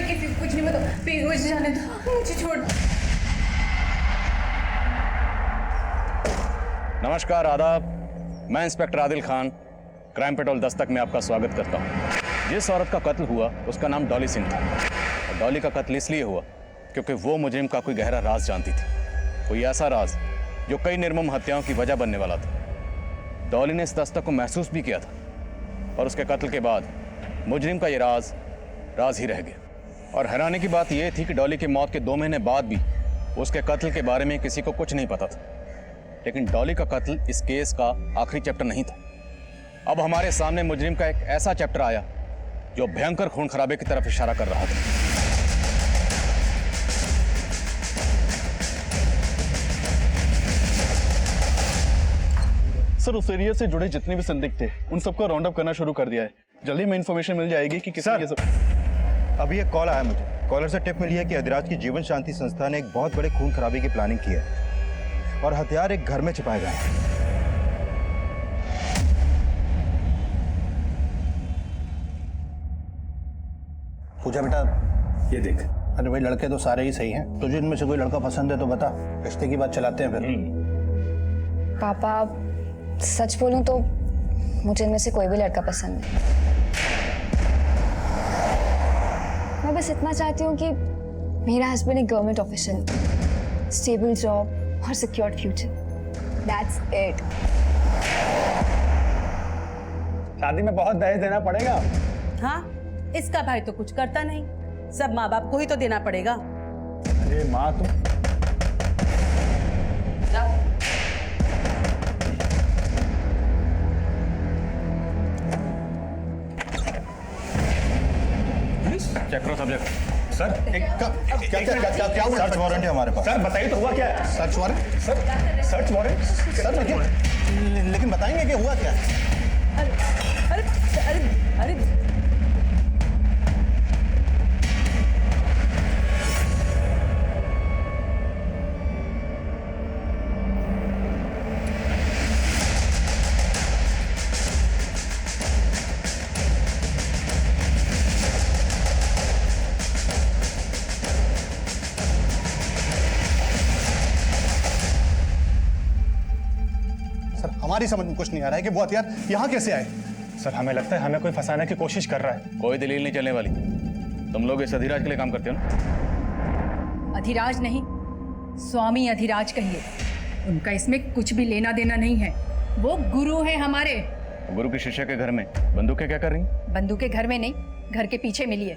मैं किसी को कुछ नहीं बताऊँ, प्लीज मुझे जाने दो, मुझे छोड़ दो। नमस्कार, आदाब। मैं inspector Adil Khan, crime petrol Dastak में आपका स्वागत करता हूँ। जिस औरत का कत्ल हुआ उसका नाम डॉली सिंह था, और डॉली का कत्ल इसलिए हुआ क्योंकि वो मुजरिम का कोई गहरा राज जानती थी, कोई ऐसा राज जो कई निर्मम हत्याओं की वजह बनने वाला था। डॉली ने इस दस्तक को महसूस भी किया था, और उसके कत्ल के बाद मुजरिम का ये राज ही रह गया। और हैरानी की बात यह थी कि डॉली की मौत के 2 महीने बाद भी उसके कत्ल के बारे में किसी को कुछ नहीं पता था। लेकिन डॉली का कत्ल इस केस का आखिरी चैप्टर नहीं था। अब हमारे सामने मुजरिम का एक ऐसा चैप्टर आया जो भयंकर खून खराबे की तरफ इशारा कर रहा था। सर, उस एरिया से जुड़े जितने भी संदिग्ध थे उन सबको राउंड अप करना शुरू कर दिया है। जल्दी में इन्फॉर्मेशन मिल जाएगी कि किसने ये सब। अभी एक कॉल आया मुझे। कॉलर से टिप मिली है कि अधिराज की जीवन शांति संस्था ने एक बहुत बड़े खून खराबे की प्लानिंग की है और हथियार एक घर में छिपाए गए हैं। पूजा बेटा, ये देख। अरे भाई, लड़के तो सारे ही सही हैं। तुझे इनमें से कोई लड़का पसंद है तो बता, रिश्ते की बात चलाते हैं फिर। पापा, सच बोलूं तो मुझे इनमें से कोई भी लड़का पसंद नहीं। मैं बस इतना चाहती हूँ कि मेरा हस्बैंड एक गवर्नमेंट ऑफिसर, स्टेबल जॉब और सिक्योर्ड फ्यूचर। That's it. शादी में बहुत दहेज देना पड़ेगा। हाँ, इसका भाई तो कुछ करता नहीं, सब माँ बाप को ही तो देना पड़ेगा। अरे माँ तुम चेक करो सब्जेक्ट। सर, क्या हुआ? सर्च वारंट है हमारे पास। सर बताइए तो हुआ क्या है? Search warrant? Sir, search warrant? Sir लेकिन बताएंगे कि हुआ क्या है? अरे अरे अरे हमारी समझ में कुछ नहीं आ रहा है कि वो हथियार यहाँ कैसे आए। सर, हमें लगता है हमें कोई फंसाने की कोशिश कर रहा है। कोई दलील नहीं चलने वाली। तुम लोग इस अधिराज के लिए काम करते हो ना? अधिराज नहीं, स्वामी अधिराज कहिए। उनका इसमें कुछ भी लेना देना नहीं है। वो गुरु है हमारे। गुरु की शिष्य के घर में बंदूकें क्या कर रही हैं? बंदूकें घर में नहीं, घर के पीछे मिली है।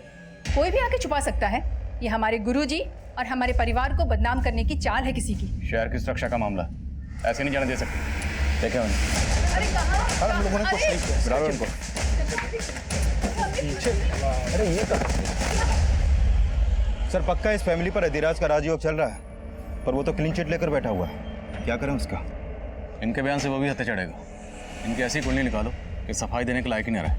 कोई भी आके छुपा सकता है। ये हमारे गुरुजी और हमारे परिवार को बदनाम करने की चाल है किसी की। शहर की सुरक्षा का मामला ऐसे नहीं जाने दे सकते। देखे उन्हें। अरे कहाँ? सर, हम लोगों ने कुछ नहीं किया। बुलाओ उनको। अरे ये तो सर, पक्का इस फैमिली पर अधिराज का राजयोग चल रहा है, पर वो तो क्लीन चिट लेकर बैठा हुआ है। क्या करें उसका? इनके बयान से वो भी हत्या चढ़ेगा। इनकी ऐसी कुंडली निकालो कि सफाई देने के लायक ही नहीं रहा।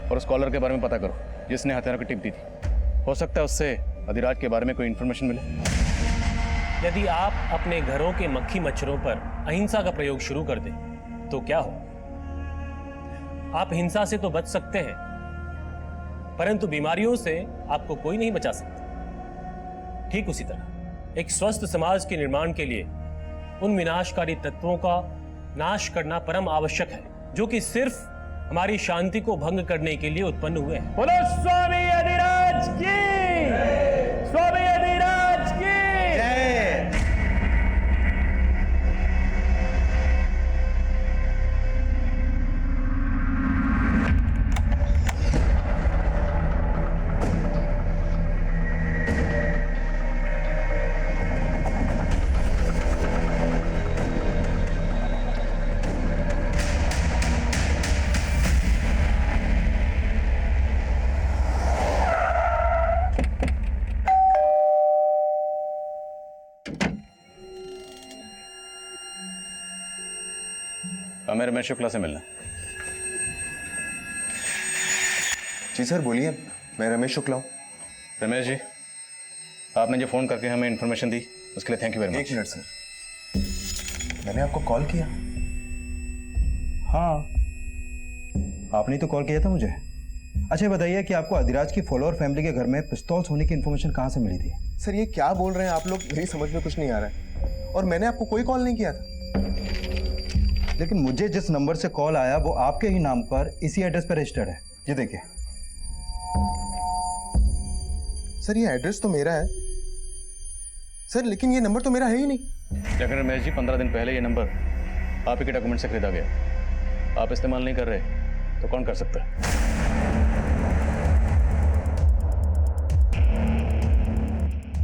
और उस कॉलर के बारे में पता करो जिसने हत्यारों की टिप दी थी। हो सकता है उससे अधिराज के बारे में कोई इन्फॉर्मेशन मिले। यदि आप अपने घरों के मक्खी मच्छरों पर अहिंसा का प्रयोग शुरू कर दें तो क्या हो? आप हिंसा से तो बच सकते हैं, परंतु बीमारियों से आपको कोई नहीं बचा सकता। ठीक उसी तरह एक स्वस्थ समाज के निर्माण के लिए उन विनाशकारी तत्वों का नाश करना परम आवश्यक है जो कि सिर्फ हमारी शांति को भंग करने के लिए उत्पन्न हुए हैं। बोलो स्वामी अधिराज की, स्वामी अधिराज की जय। हमें रमेश शुक्ला से मिलना। जी सर, बोलिए। मैं रमेश शुक्ला हूँ। रमेश जी, आपने जो फ़ोन करके हमें इन्फॉर्मेशन दी उसके लिए thank you very much. 1 minute sir, मैंने आपको कॉल किया? हाँ, आपने तो कॉल किया था मुझे। अच्छा ये बताइए कि आपको अधिराज की फॉलोअर फैमिली के घर में पिस्तौल्स होने की इन्फॉर्मेशन कहाँ से मिली थी? सर ये क्या बोल रहे हैं आप लोग, मेरी समझ में कुछ नहीं आ रहा है। और मैंने आपको कोई कॉल नहीं किया था। लेकिन मुझे जिस नंबर से कॉल आया वो आपके ही नाम पर इसी एड्रेस पर रजिस्टर्ड है। ये देखिए। सर ये एड्रेस तो मेरा है सर, लेकिन ये नंबर तो मेरा है ही नहीं। लेकिन रमेश जी 15 दिन पहले ये नंबर आप ही के डॉक्यूमेंट से खरीदा गया। आप इस्तेमाल नहीं कर रहे तो कौन कर सकता है?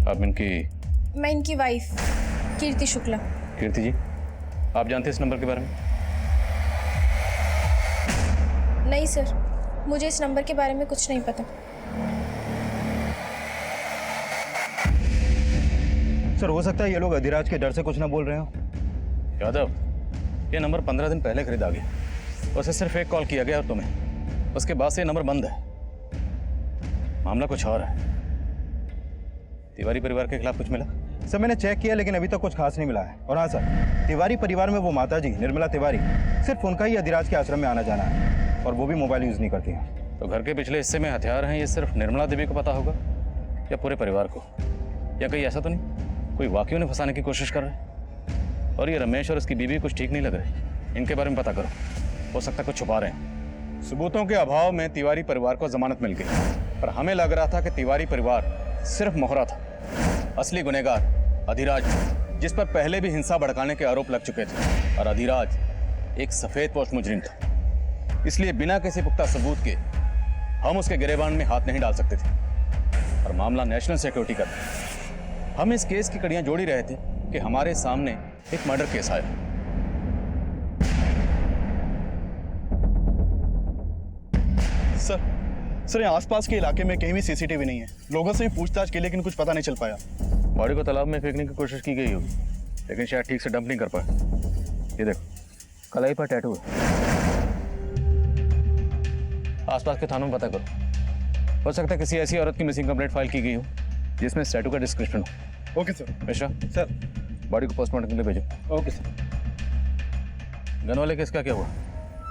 आप इनकी? मैं इनकी वाइफ कीर्ति शुक्ला। कीर्ति जी, आप जानते हैं इस नंबर के बारे में? नहीं सर, मुझे इस नंबर के बारे में कुछ नहीं पता। सर हो सकता है ये लोग अधिराज के डर से कुछ ना बोल रहे हो। यादव, ये नंबर 15 दिन पहले खरीदा गया। उसे सिर्फ एक कॉल किया गया और तुम्हें, उसके बाद से ये नंबर बंद है। मामला कुछ और है। तिवारी परिवार के खिलाफ कुछ मिला? सर मैंने चेक किया लेकिन अभी तक कुछ खास नहीं मिला है। और हाँ सर, तिवारी परिवार में वो माता जी निर्मला तिवारी, सिर्फ उनका ही अधिराज के आश्रम में आना जाना है और वो भी मोबाइल यूज नहीं करती हैं। तो घर के पिछले हिस्से में हथियार हैं, ये सिर्फ निर्मला देवी को पता होगा या पूरे परिवार को? या कहीं ऐसा तो नहीं कोई वाकई उन्हें फंसाने की कोशिश कर रहा है? और ये रमेश और उसकी बीवी कुछ ठीक नहीं लग रहे, इनके बारे में पता करो। हो सकता है कुछ छुपा रहे हैं। सबूतों के अभाव में तिवारी परिवार को जमानत मिल गई, पर हमें लग रहा था कि तिवारी परिवार सिर्फ मोहरा था। असली गुनहगार अधिराज, जिस पर पहले भी हिंसा भड़काने के आरोप लग चुके थे। और अधिराज एक सफेद पोस्ट मुजरिम था, इसलिए बिना किसी पुख्ता सबूत के हम उसके गिरेबान में हाथ नहीं डाल सकते थे। और मामला नेशनल सिक्योरिटी का था। हम इस केस की कड़ियां जोड़ ही रहे थे कि हमारे सामने एक मर्डर केस आया। सर यहाँ आसपास के इलाके में कहीं भी सीसीटीवी नहीं है। लोगों से भी पूछताछ की लेकिन कुछ पता नहीं चल पाया। बॉडी को तालाब में फेंकने की कोशिश की गई होगी, लेकिन शायद ठीक से डंप नहीं कर पाए। ये देखो, कलाई पर टैटू है। आसपास के थानों में पता करो। हो सकता है किसी ऐसी औरत की मिसिंग कंप्लेंट फाइल की गई हो जिसमें इस टैटू का डिस्क्रिप्शन हो। Okay sir. Mishra sir. Body को पोस्टमार्टम के लिए भेजो। Okay sir. गन वाले केस का क्या हुआ?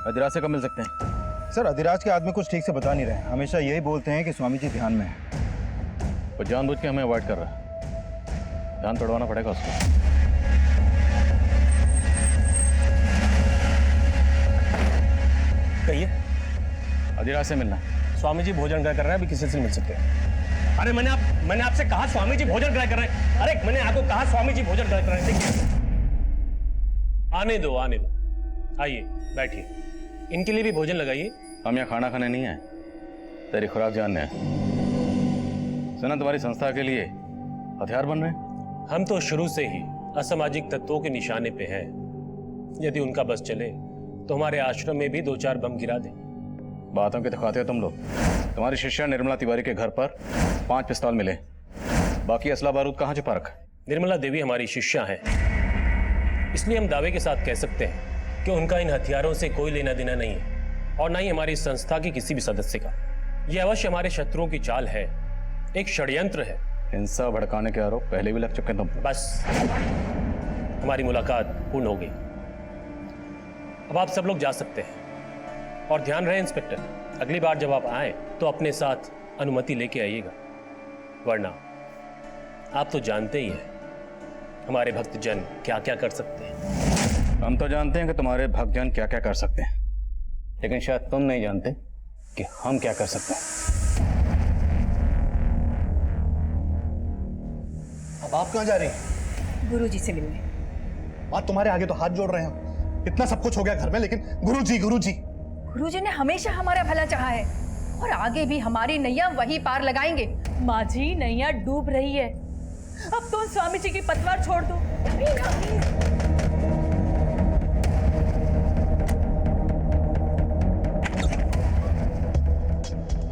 अधिराज से कब मिल सकते हैं? सर अधिराज के आदमी कुछ ठीक से बता नहीं रहे, हमेशा यही बोलते हैं कि स्वामी जी ध्यान में है। वो जानबूझ के हमें अवॉइड कर रहा है। ध्यान तोड़वाना पड़ेगा उसको। कहिए। अधिराज से मिलना है। स्वामी जी भोजन ग्रह कर रहे हैं, अभी किसी से मिल सकते हैं। अरे मैंने आपसे कहा स्वामी जी भोजन ग्रह कर रहे हैं। अरे मैंने आपको कहा स्वामी जी भोजन ग्रह कर रहे हैं। देखिए, आने दो। आइए बैठिए, इनके लिए भी भोजन लगाइए। हम यहाँ खाना खाने नहीं आए, तेरी खुराक जानने आए। सुना तुम्हारी संस्था के लिए हथियार बन रहे हैं? हम तो शुरू से ही असामाजिक तत्वों के निशाने पे हैं। यदि उनका बस चले तो हमारे आश्रम में भी 2-4 बम गिरा दें। बातों के दिखाते हो तुम लोग। तुम्हारी शिष्या निर्मला तिवारी के घर पर 5 पिस्तौल मिले, बाकी असला बारूद कहाँ छुपा रखा? निर्मला देवी हमारी शिष्या हैं, इसलिए हम दावे के साथ कह सकते हैं कि उनका इन हथियारों से कोई लेना देना नहीं है, और ना ही हमारी संस्था की किसी भी सदस्य का। यह अवश्य हमारे शत्रुओं की चाल है, एक षड्यंत्र है। हिंसा भड़काने के आरोप पहले भी लग चुके हैं तुम। बस, हमारी मुलाकात पूर्ण हो गई। अब आप सब लोग जा सकते हैं। और ध्यान रहे इंस्पेक्टर, अगली बार जब आप आए तो अपने साथ अनुमति लेके आइएगा, वरना आप तो जानते ही हैं हमारे भक्तजन क्या क्या कर सकते हैं। हम तो जानते हैं कि तुम्हारे भक्तजन क्या क्या कर सकते हैं, लेकिन शायद तुम नहीं जानते कि हम क्या कर सकते हैं। अब आप कहाँ जा रही हैं? गुरुजी से मिलने। बात तुम्हारे आगे तो हाथ जोड़ रहे हैं। इतना सब कुछ हो गया घर में, लेकिन गुरुजी गुरुजी ने हमेशा हमारा भला चाहा है और आगे भी हमारी नैया वही पार लगाएंगे। माँ जी नैया डूब रही है, अब तो स्वामी जी की पतवार छोड़ दो।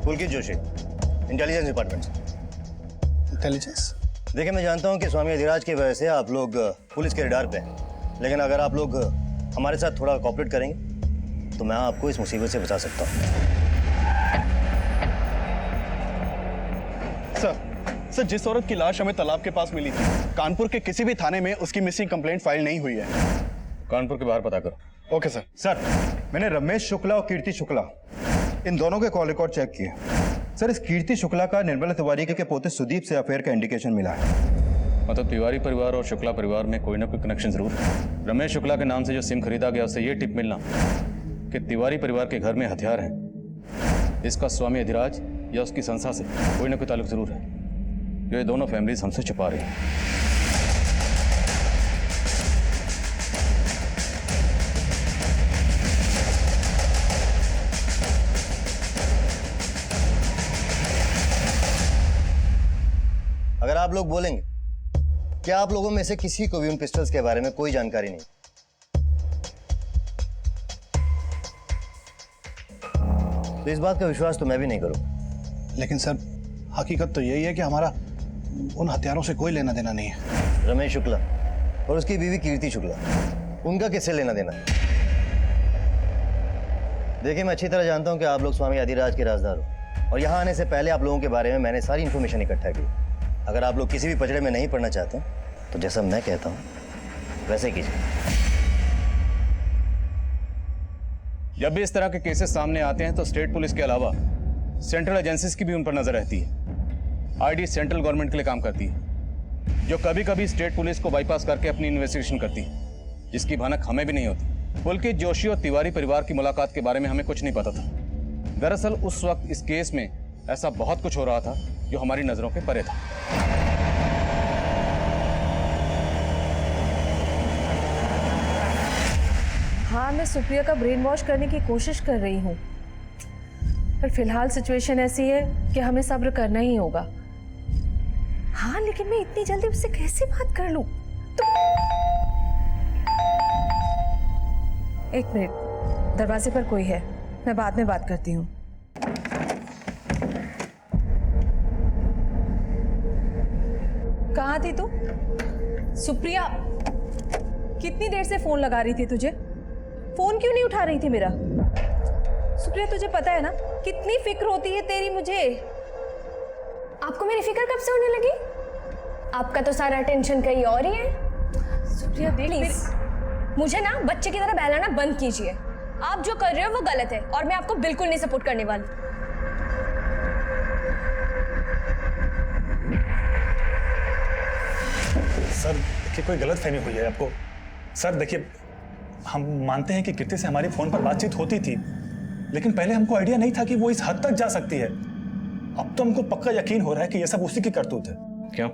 पुलकित जोशी, इंटेलिजेंस डिपार्टमेंट से। इंटेलिजेंस? देखिए, मैं जानता हूँ कि स्वामी अधिराज की वजह से आप लोग पुलिस के रडार पे हैं, लेकिन अगर आप लोग हमारे साथ थोड़ा कोऑपरेट करेंगे तो मैं आपको इस मुसीबत से बचा सकता हूँ। सर, जिस औरत की लाश हमें तालाब के पास मिली थी, कानपुर के किसी भी थाने में उसकी मिसिंग कंप्लेंट फाइल नहीं हुई है। कानपुर के बाहर पता करो। Okay sir. सर मैंने रमेश शुक्ला और कीर्ति शुक्ला इन दोनों के कॉल रिकॉर्ड चेक किए। सर, इस कीर्ति शुक्ला का निर्मला तिवारी के पोते सुदीप से अफेयर का इंडिकेशन मिला है। मतलब तिवारी परिवार और शुक्ला परिवार में कोई ना कोई कनेक्शन जरूर है। रमेश शुक्ला के नाम से जो सिम खरीदा गया उससे ये टिप मिलना कि तिवारी परिवार के घर में हथियार हैं, इसका स्वामी अधिराज या उसकी संस्था से कोई ना कोई ताल्लुक जरूर है, जो ये दोनों फैमिलीज हमसे छुपा रही हैं। अगर आप लोग बोलेंगे क्या आप लोगों में से किसी को भी उन पिस्टल्स के बारे में कोई जानकारी नहीं, तो इस बात का विश्वास तो मैं भी नहीं करूंगा। लेकिन सर, हकीकत तो यही है कि हमारा उन हथियारों से कोई लेना देना नहीं है। रमेश शुक्ला और उसकी बीवी कीर्ति शुक्ला, उनका किससे लेना देना है? देखिए, मैं अच्छी तरह जानता हूं कि आप लोग स्वामी अधिराज के राजदार हो और यहां आने से पहले आप लोगों के बारे में मैंने सारी इंफॉर्मेशन इकट्ठा की। अगर आप लोग किसी भी पचड़े में नहीं पड़ना चाहते तो जैसा मैं कहता हूं वैसे कीजिए। जब भी इस तरह के केसेस सामने आते हैं तो स्टेट पुलिस के अलावा सेंट्रल एजेंसीज की भी उन पर नजर रहती है। आईडी सेंट्रल गवर्नमेंट के लिए काम करती है, जो कभी कभी स्टेट पुलिस को बाईपास करके अपनी इन्वेस्टिगेशन करती है, जिसकी भनक हमें भी नहीं होती। पुलकित जोशी और तिवारी परिवार की मुलाकात के बारे में हमें कुछ नहीं पता था। दरअसल उस वक्त इस केस में ऐसा बहुत कुछ हो रहा था जो हमारी नजरों के परे था। हाँ, मैं सुप्रिया का ब्रेन वॉश करने की कोशिश कर रही हूँ, पर फिलहाल सिचुएशन ऐसी है कि हमें सब्र करना ही होगा। हाँ, लेकिन मैं इतनी जल्दी उससे कैसे बात कर लूं? एक मिनट, दरवाजे पर कोई है, मैं बाद में बात करती हूँ। कहाँ थी तू? सुप्रिया, कितनी देर से फोन लगा रही थी तुझे? फोन क्यों नहीं उठा रही थी मेरा? सुप्रिया, तुझे पता है ना कितनी फिक्र होती है तेरी मुझे। आपको मेरी फिक्र कब से होने लगी? आपका तो सारा टेंशन कहीं और ही है। सुप्रिया देख, प्लीज मुझे ना बच्चे की तरह बहलाना बंद कीजिए। आप जो कर रहे हो वो गलत है और मैं आपको बिल्कुल नहीं सपोर्ट करने वाली। सर देखिए, कोई गलत फहमी हुई है आपको। सर देखिए, हम मानते हैं कि कीर्ति से हमारी फोन पर बातचीत होती थी, लेकिन पहले हमको आइडिया नहीं था कि वो इस हद तक जा सकती है। अब तो हमको पक्का यकीन हो रहा है कि ये सब उसी की करतूत है। क्यों?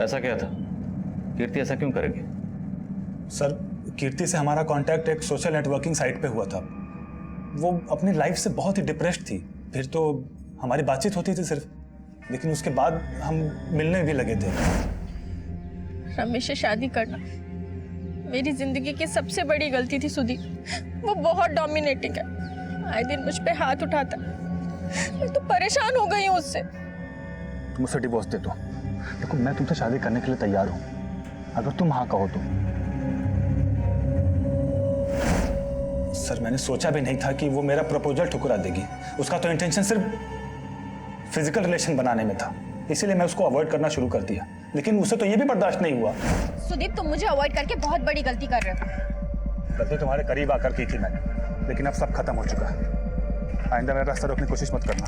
ऐसा क्या था? कीर्ति ऐसा क्यों करेगी? सर, कीर्ति से हमारा कांटेक्ट एक सोशल नेटवर्किंग साइट पे हुआ था। वो अपनी लाइफ से बहुत ही डिप्रेस्ड थी। फिर तो हमारी बातचीत होती थी सिर्फ, लेकिन उसके बाद हम मिलने भी लगे थे। रमेश से शादी करना मेरी जिंदगी की सबसे बड़ी गलती थी सुदीप। वो बहुत डोमिनेटिंग है, आए दिन मुझ पे हाथ उठाता। मैं तो परेशान हो गई हूँ उससे। तुम उसे डिवोर्स दे दो। देखो, मैं तुमसे शादी करने के लिए तैयार हूँ, अगर तुम हाँ कहो तो। सर, मैंने सोचा भी नहीं था कि वो मेरा प्रपोजल ठुकरा देगी। उसका तो इंटेंशन सिर्फ फिजिकल रिलेशन बनाने में था, इसीलिए मैं उसको अवॉइड करना शुरू कर दिया। लेकिन उसे तो ये भी बर्दाश्त नहीं हुआ। सुदीप, तुम मुझे अवॉइड करके बहुत बड़ी गलती कर रहे हो। गलती तुम्हारे करीब आकर की थी मैंने, लेकिन अब सब खत्म हो चुका है। आइंदा मेरा रास्ता रोकने की कोशिश मत करना।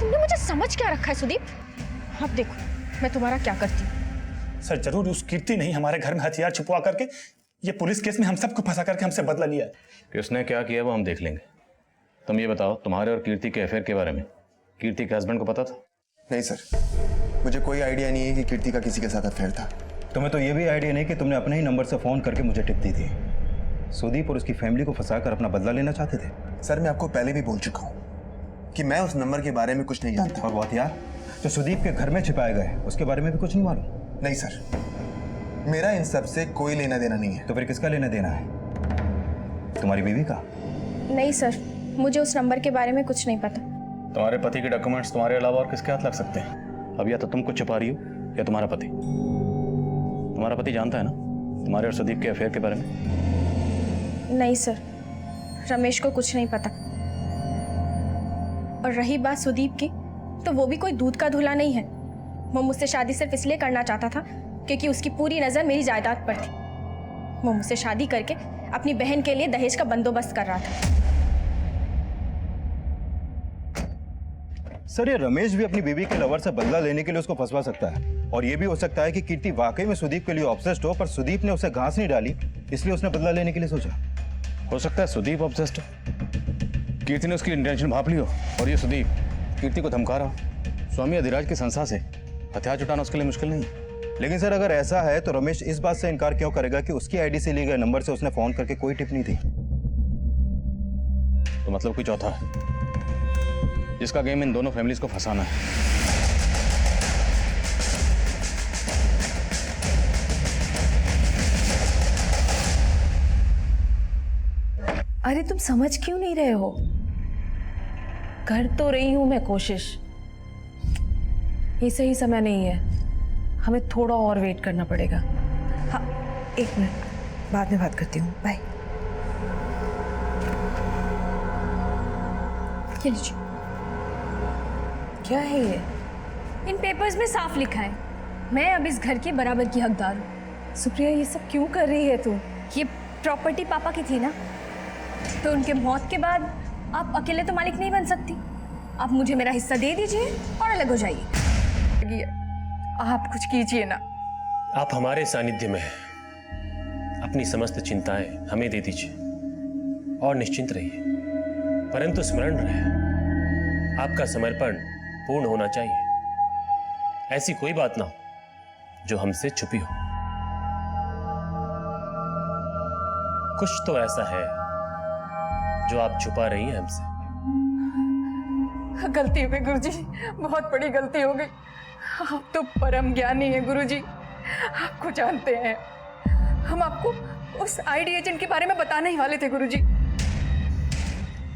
तुमने मुझे समझ क्या रखा है सुदीप? अब देखो मैं तुम्हारा क्या करती हूँ। सर, जरूर उस कीर्ति नहीं हमारे घर में हथियार छुपवा करके ये पुलिस केस में हम सबको फंसा करके हमसे बदला लिया है। किसने क्या किया वो हम देख लेंगे। तुम ये बताओ, तुम्हारे और कीर्ति के अफेयर के बारे में कीर्ति के हस्बैंड को पता था? नहीं सर, मुझे कोई आइडिया नहीं है कि कीर्ति का किसी के साथ अफेयर था। तुम्हें तो ये भी आइडिया नहीं कि तुमने अपने ही नंबर से फ़ोन करके मुझे टिप दी थी। सुदीप और उसकी फैमिली को फंसाकर अपना बदला लेना चाहते थे। सर, मैं आपको पहले भी बोल चुका हूँ कि मैं उस नंबर के बारे में कुछ नहीं जानता। और वो हथियार जो सुदीप के घर में छिपाए गए उसके बारे में भी कुछ नहीं मालूम? नहीं सर, मेरा इन सब से कोई लेना देना नहीं है। तो फिर किसका लेना देना है? तुम्हारी बीवी का? नहीं सर, मुझे उस नंबर के बारे में कुछ नहीं पता। तुम्हारे पति के डॉक्यूमेंट्स तुम्हारे अलावा और किसके हाथ लग सकते हैं? अब या तो तुम कुछ छुपा रही हो या तुम्हारा पति। तुम्हारा पति जानता है ना तुम्हारे और सुदीप के अफेयर के बारे में? नहीं सर, रमेश को कुछ नहीं पता। और रही बात सुदीप की, तो वो भी कोई दूध का धुला नहीं है। वो मुझसे शादी सिर्फ इसलिए करना चाहता था क्योंकि उसकी पूरी नज़र मेरी जायदाद पर थी। वो मुझसे शादी करके अपनी बहन के लिए दहेज का बंदोबस्त कर रहा था। सर ये रमेश भी अपनी बीवी के लवर से बदला लेने के लिए उसको फंसवा सकता है, और ये भी हो सकता है कि कीर्ति वाकई में सुदीप के लिए ऑब्सेस्ड हो, पर सुदीप ने उसे घास नहीं डाली इसलिए उसने बदला लेने के लिए सोचा। हो सकता है सुदीप ऑब्सेस्ड हो, कीर्ति ने उसकी इंटेंशन भाप ली हो, और ये सुदीप कीर्ति को धमका रहा हो। स्वामी अधिराज की संस्था से हथियार जुटाना उसके लिए मुश्किल नहीं है। लेकिन सर अगर ऐसा है तो रमेश इस बात से इनकार क्यों करेगा कि उसकी आईडी से लिए गए नंबर से उसने फोन करके कोई टिप नहीं थी? तो मतलब कोई चौथा है जिसका गेम इन दोनों फैमिलीज को फंसाना है। अरे तुम समझ क्यों नहीं रहे हो? कर तो रही हूं मैं कोशिश। ये सही समय नहीं है, हमें थोड़ा और वेट करना पड़ेगा। हाँ, 1 मिनट, बाद में बात करती हूँ। बाय। ये लीजिए। क्या है ये? इन पेपर्स में साफ लिखा है मैं अब इस घर की बराबर की हकदार हूँ। सुप्रिया ये सब क्यों कर रही है तू? ये प्रॉपर्टी पापा की थी ना, तो उनके मौत के बाद आप अकेले तो मालिक नहीं बन सकती। आप मुझे मेरा हिस्सा दे दीजिए और अलग हो जाइए। आप कुछ कीजिए ना। आप हमारे सानिध्य में हैं। अपनी समस्त चिंताएं हमें दे दीजिए और निश्चिंत रहिए, परंतु स्मरण रहे आपका समर्पण पूर्ण होना चाहिए। ऐसी कोई बात ना हो जो हमसे छुपी हो। कुछ तो ऐसा है जो आप छुपा रही हैं हमसे। गलती हो गई गुरुजी, बहुत बड़ी गलती हो गई। आप तो परम ज्ञानी हैं गुरुजी, आपको जानते हैं। हम आपको उस आईडी एजेंट के बारे में बताने ही वाले थे गुरुजी।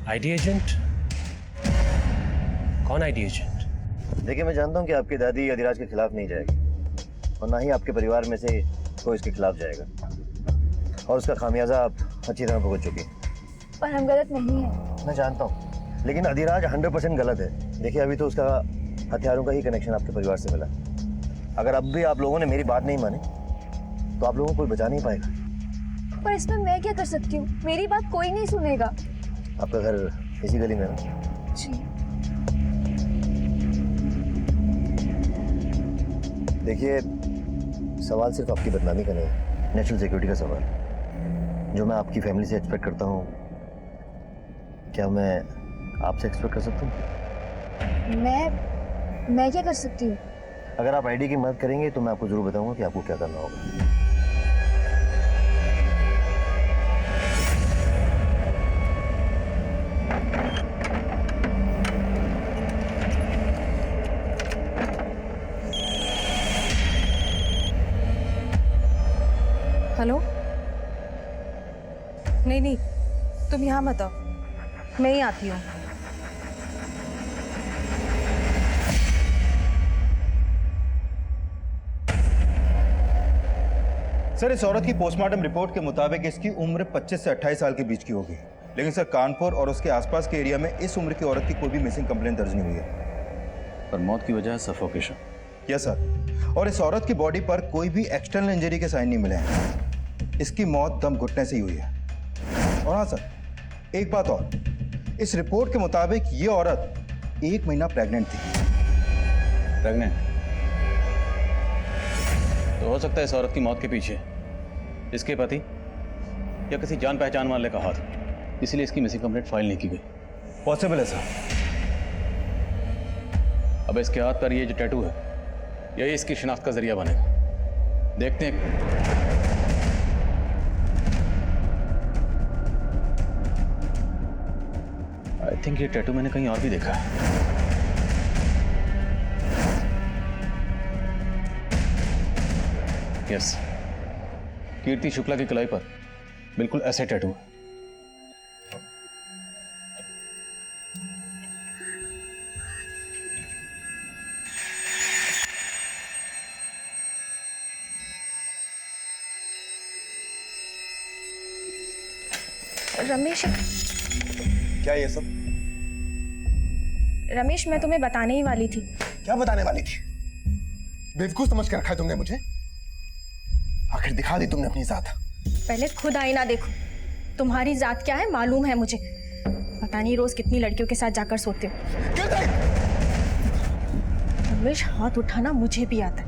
ID agent? कौन आईडी एजेंट? देखिए, मैं जानता हूँ कि आपकी दादी अधिराज के खिलाफ नहीं जाएगी और ना ही आपके परिवार में से कोई इसके खिलाफ जाएगा, और उसका खामियाजा आप अच्छी तरह भुगत चुकी हैं। पर हम गलत नहीं है। मैं जानता हूँ, लेकिन अधिराज 100% गलत है। देखिए, अभी तो उसका हथियारों का ही कनेक्शन आपके परिवार से मिला। अगर अब भी आप लोगों ने मेरी बात नहीं मानी तो आप लोगों को कोई बचा नहीं पाएगा। पर इसमें मैं क्या कर सकती हूँ? मेरी बात कोई नहीं सुनेगा। आपका घर इसी गली में है ना? जी। देखिए, सवाल सिर्फ आपकी बदनामी का नहीं है, नेशनल सिक्योरिटी का सवाल, जो मैं आपकी फैमिली से एक्सपेक्ट करता हूँ। क्या मैं आपसे एक्सपेक्ट कर सकता हूँ? मैं क्या कर सकती हूँ? अगर आप आईडी की मदद करेंगे तो मैं आपको जरूर बताऊंगा कि आपको क्या करना होगा। हेलो? नहीं, तुम यहाँ मत आओ, मैं ही आती हूँ। सर इस औरत की पोस्टमार्टम रिपोर्ट के मुताबिक इसकी उम्र 25 से 28 साल के बीच की होगी, लेकिन सर कानपुर और उसके आसपास के एरिया में इस उम्र की औरत की कोई भी मिसिंग कंप्लेंट दर्ज नहीं हुई है। पर मौत की वजह है सफोकेशन। यस सर, और इस औरत की बॉडी पर कोई भी एक्सटर्नल इंजरी के साइन नहीं मिले हैं। इसकी मौत दम घुटने से ही हुई है। और हाँ सर, एक बात और, इस रिपोर्ट के मुताबिक ये औरत 1 महीना प्रेग्नेंट थी। प्रेग्नेंट? तो हो सकता है इस औरत की मौत के पीछे इसके पति या किसी जान पहचान वाले का हाथ, इसलिए इसकी मिसिंग कंप्लेंट फाइल नहीं की गई। पॉसिबल है सर। अब इसके हाथ पर ये जो टैटू है, यही इसकी शिनाख्त का जरिया बनेगा। देखते हैं। आई थिंक ये टैटू मैंने कहीं और भी देखा है। यस, कीर्ति शुक्ला की कलाई पर बिल्कुल ऐसे टैटू है। रमेश, क्या ये सब? रमेश, मैं तुम्हें बताने ही वाली थी। क्या बताने वाली थी? बेवकूफ समझ के रखा है तुमने मुझे? आखिर दिखा दी तुमने अपनी जात। पहले खुद आईना देखो, तुम्हारी जात क्या है मालूम है मुझे। पता नहीं रोज कितनी लड़कियों के साथ जाकर सोते हो। रमेश, हाथ उठाना मुझे भी आता है।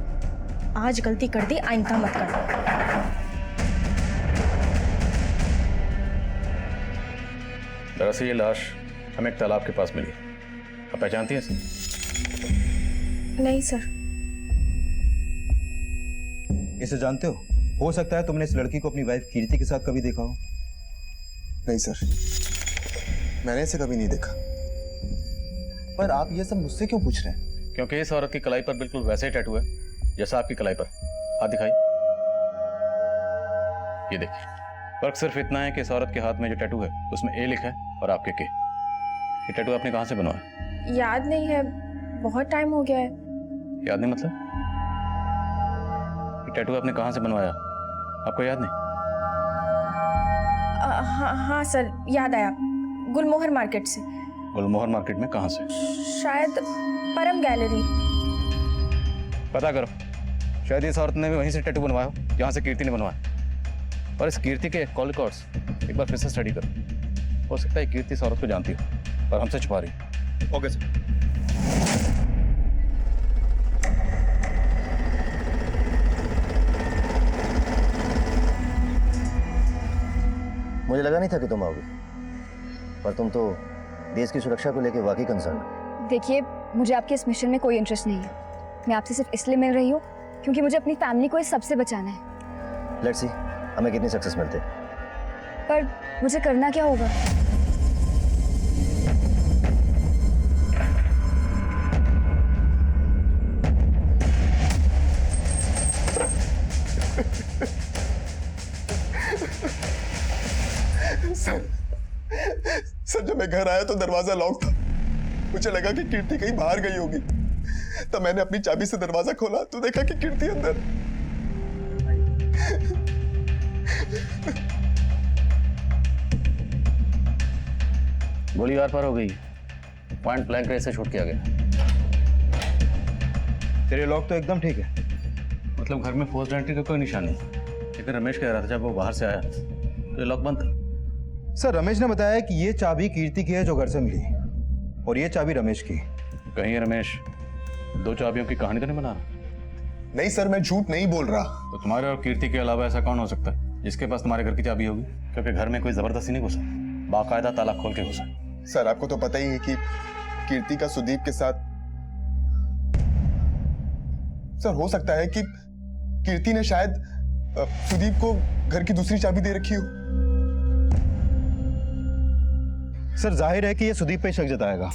आज गलती कर दी, आइंदा मत करना। दरअसल ये लाश हमें एक तालाब के पास मिली। आप पहचानती हैं इसे? नहीं सर। इसे जानते हो सकता है तुमने इस लड़की को अपनी वाइफ कीर्ति के साथ कभी देखा हो। नहीं सर, मैंने इसे कभी नहीं देखा। पर आप ये सब मुझसे क्यों पूछ रहे हैं? क्योंकि इस औरत की कलाई पर बिल्कुल वैसे ही टैटू है जैसा आपकी कलाई पर। हाथ दिखाई। ये देखिए, फर्क सिर्फ इतना है कि इस औरत के हाथ में जो टैटू है उसमें ए लिखा है और आपके के। ये टैटू आपने कहाँ से बनवाया? याद नहीं है, बहुत टाइम हो गया है। याद नहीं मतलब? ये टैटू आपने कहाँ से बनवाया, आपको याद नहीं? हाँ सर, याद आया। गुलमोहर मार्केट से। गुलमोहर मार्केट में कहाँ से? शायद परम गैलरी। पता करो, शायद इस औरत ने भी वहीं से टैटू बनवाया हो जहाँ से कीर्ति ने बनवाया। और इस कीर्ति के कॉल रिकॉर्ड्स एक बार फिर से स्टडी करो। हो सकता है कीर्ति इस औरत को जानती हो पर हमसे छुपा रही। Okay sir. मुझे लगा नहीं था कि तुम आओगे, पर तुम तो देश की सुरक्षा को लेकर वाकई कंसर्न। देखिए, मुझे आपके इस मिशन में कोई इंटरेस्ट नहीं है। मैं आपसे सिर्फ इसलिए मिल रही हूँ क्योंकि मुझे अपनी फैमिली को इस सबसे बचाना है। लेट्स सी हमें कितनी सक्सेस मिलते। पर मुझे करना क्या होगा? सर जब मैं घर आया तो दरवाजा लॉक था। मुझे लगा कि कीर्ति कहीं बाहर गई होगी, तब मैंने अपनी चाबी से दरवाजा खोला तो देखा कि कीर्ति अंदर। गोली आर पार हो गई, पॉइंट ब्लैंक रेंज से शूट किया गया। तेरे लॉक तो एकदम ठीक है। मतलब घर में फोर्स्ड एंट्री का कोई निशान नहीं, लेकिन रमेश कह रहा था जब वो बाहर से आया तो ये लॉक बंद था। सर रमेश ने बताया कि ये चाबी कीर्ति की है जो घर से मिली, और ये चाबी रमेश की। कहीं रमेश दो चाबियों की कहानी तो नहीं बना रहा? नहीं सर, मैं झूठ नहीं बोल रहा। तो तुम्हारे और कीर्ति के अलावा ऐसा कौन हो सकता है जिसके पास तुम्हारे घर की चाबी होगी? क्योंकि घर में कोई जबरदस्ती नहीं घुसा, बाकायदा ताला खोल के घुसा। सर आपको तो पता ही है कि कीर्ति का सुदीप के साथ। सर हो सकता है कि कीर्ति ने शायद सुदीप को घर की दूसरी चाबी दे रखी हो। सर जाहिर है कि ये सुदीप पे शक जताएगा,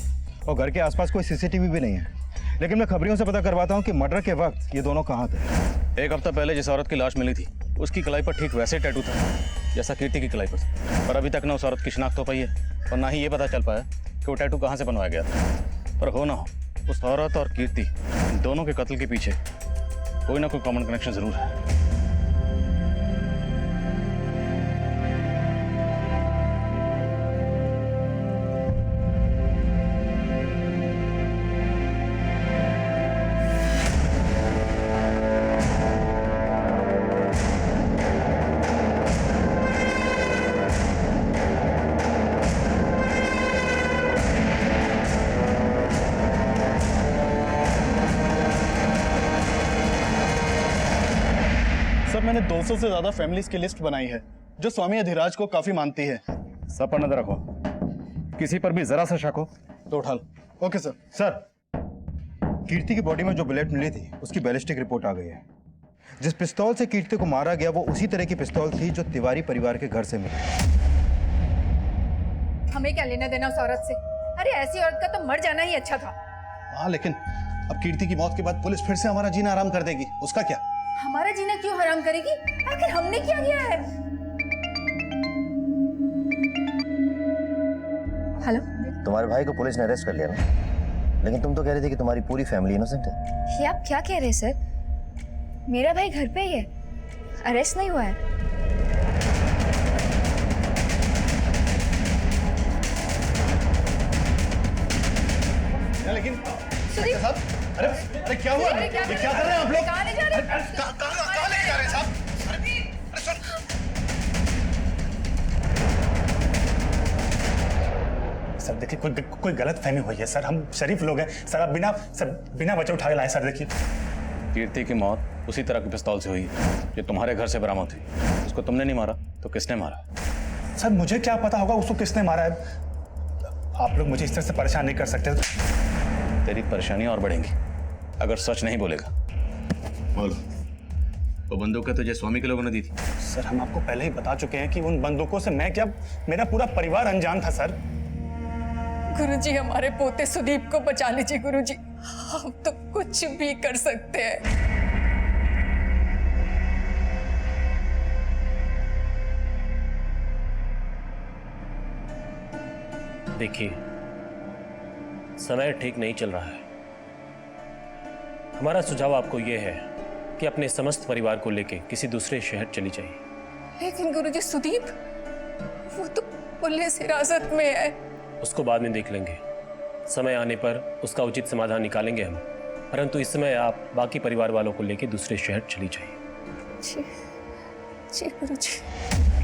और घर के आसपास कोई सीसीटीवी भी नहीं है। लेकिन मैं खबरियों से पता करवाता हूँ कि मर्डर के वक्त ये दोनों कहाँ थे। एक हफ्ता पहले जिस औरत की लाश मिली थी उसकी कलाई पर ठीक वैसे टैटू था जैसा कीर्ति की कलाई पर अभी तक ना उस औरत की शिनाख्त हो पाई है और ना ही ये पता चल पाया कि वो टैटू कहाँ से बनवाया गया था। पर हो ना हो, उस औरत और कीर्ति इन दोनों के कत्ल के पीछे कोई ना कोई कॉमन कनेक्शन जरूर है। सर मैंने 200 से ज्यादा फैमिलीज की लिस्ट बनाई है जो स्वामी अधिराज को काफी मानती है। सब पर नजर रखो, किसी पर भी जरा सा शक हो तो उठा लो। Okay sir. सर कीर्ति की बॉडी में जो बुलेट मिली थी उसकी बैलिस्टिक रिपोर्ट आ गई है। जिस पिस्तौल से कीर्ति को मारा गया वो उसी तरह की पिस्तौल थी जो तिवारी परिवार के घर से मिली। हमें क्या लेना देना उस औरत से? अरे ऐसी औरत का तो मर जाना ही अच्छा था। हाँ लेकिन अब कीर्ति की मौत के बाद पुलिस फिर से हमारा जीना आराम कर देगी, उसका क्या? हमारा जीना क्यों हराम करेगी? आखिर हमने क्या किया है? हेलो, तुम्हारे भाई को पुलिस ने अरेस्ट कर लिया ना, लेकिन तुम तो कह रही थी कि तुम्हारी पूरी फैमिली इनोसेंट है। ये आप क्या कह रहे हैं सर? मेरा भाई घर पे ही है, अरेस्ट नहीं हुआ है। लेकिन साहब, अरे क्या हुआ? ये क्या कर रहे हैं आप लोग? कहाँ ले जा रहे हैं? कहाँ ले जा रहे हैं साहब? अरे सुन। सर देखिए कोई गलत फहमी हुई है सर, हम शरीफ लोग हैं सर। आप बिना वजह उठा के लाए सर। देखिए कीर्ति की मौत उसी तरह की पिस्तौल से हुई जो तुम्हारे घर से बरामद हुई। उसको तुमने नहीं मारा तो किसने मारा? सर मुझे क्या पता होगा उसको किसने मारा है। आप लोग मुझे इस तरह से परेशान नहीं कर सकते। तेरी परेशानियां और बढ़ेंगी अगर सच नहीं बोलेगा। बोलो, वो बंदूकें तुझे स्वामी के लोगों ने दी थी? सर हम आपको पहले ही बता चुके हैं कि उन बंदूकों से मैं क्या, मेरा पूरा परिवार अनजान था सर। गुरुजी, हमारे पोते सुदीप को बचा लीजिए गुरुजी, हम तो कुछ भी कर सकते हैं। देखिए, समय ठीक नहीं चल रहा है। हमारा सुझाव आपको यह है कि अपने समस्त परिवार को लेकर किसी दूसरे शहर चली जाइए। लेकिन गुरुजी, सुदीप वो तो पुलिस हिरासत में है। उसको बाद में देख लेंगे, समय आने पर उसका उचित समाधान निकालेंगे हम। परंतु इस समय आप बाकी परिवार वालों को लेकर दूसरे शहर चली जाइए। जी गुरुजी।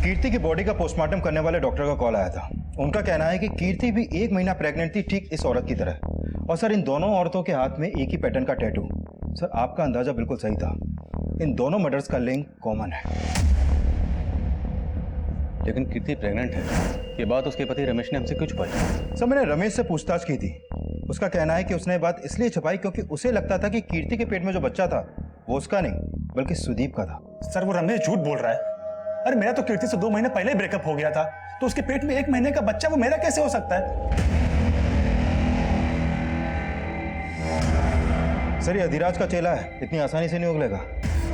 कीर्ति की बॉडी का पोस्टमार्टम करने वाले डॉक्टर का कॉल आया था। उनका कहना है कि कीर्ति भी 1 महीना प्रेग्नेंट थी, ठीक इस औरत की तरह। और सर, इन दोनों औरतों के हाथ में एक ही पैटर्न का टैटू। सर, आपका अंदाजा बिल्कुल सही था, इन दोनों मर्डर्स का लिंक कॉमन है। लेकिन कीर्ति प्रेग्नेंट है, ये बात उसके पति रमेश ने हमसे क्यों छुपाई? सर, मैंने रमेश से पूछताछ की थी। उसका कहना है कि उसने बात इसलिए छुपाई क्योंकि उसे लगता था कि कीर्ति के पेट में जो बच्चा था वो उसका नहीं बल्कि सुदीप का था। सर वो रमेश झूठ बोल रहा है। अरे मेरा तो कीर्ति से 2 महीने पहले ही ब्रेकअप हो गया था, तो उसके पेट में 1 महीने का बच्चा वो मेरा कैसे हो सकता है? सर, ये अधिराज का चेला है, इतनी आसानी से नहीं उगलेगा।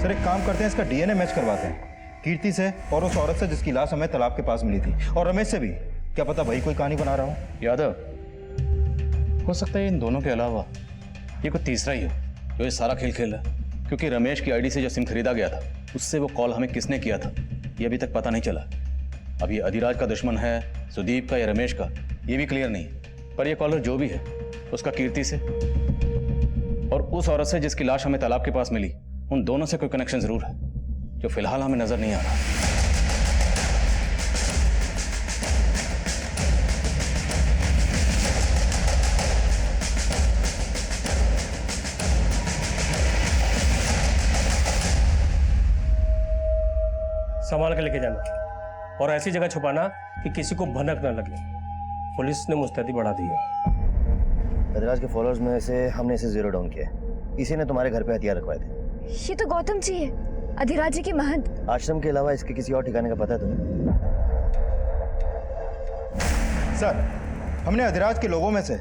सर, एक काम करते हैं, इसका डीएनए मैच करवाते हैं कीर्ति से और उस औरत से जिसकी लाश हमें तालाब के पास मिली थी, और रमेश से भी। क्या पता भाई कोई कहानी बना रहा हो। यादव, हो सकता है इन दोनों के अलावा ये कोई तीसरा ही हो जो ये सारा खेल खेल रहा है। क्योंकि रमेश की आईडी से जो सिम खरीदा गया था उससे वो कॉल हमें किसने किया था ये अभी तक पता नहीं चला। अब ये अधिराज का दुश्मन है, सुदीप का या रमेश का, ये भी क्लियर नहीं। पर ये कॉलर जो भी है उसका कीर्ति से और उस औरत से जिसकी लाश हमें तालाब के पास मिली, उन दोनों से कोई कनेक्शन जरूर है जो फिलहाल हमें नजर नहीं आ रहा। संभाल के लेके जाना और ऐसी जगह छुपाना कि किसी को भनक ना लगे। पुलिस ने मुस्तैदी बढ़ा दी है। अधिराज के फॉलोअर्स में से हमने इसे 0 डाउन किया है। इसी ने तुम्हारे घर पे हथियार रखवाए थे। ये तो गौतम जी है, अधिराज जी के महंत। आश्रम के अलावा इसके किसी और ठिकाने का पता है तुम्हें? सर, हमने अधिराज के लोगों में से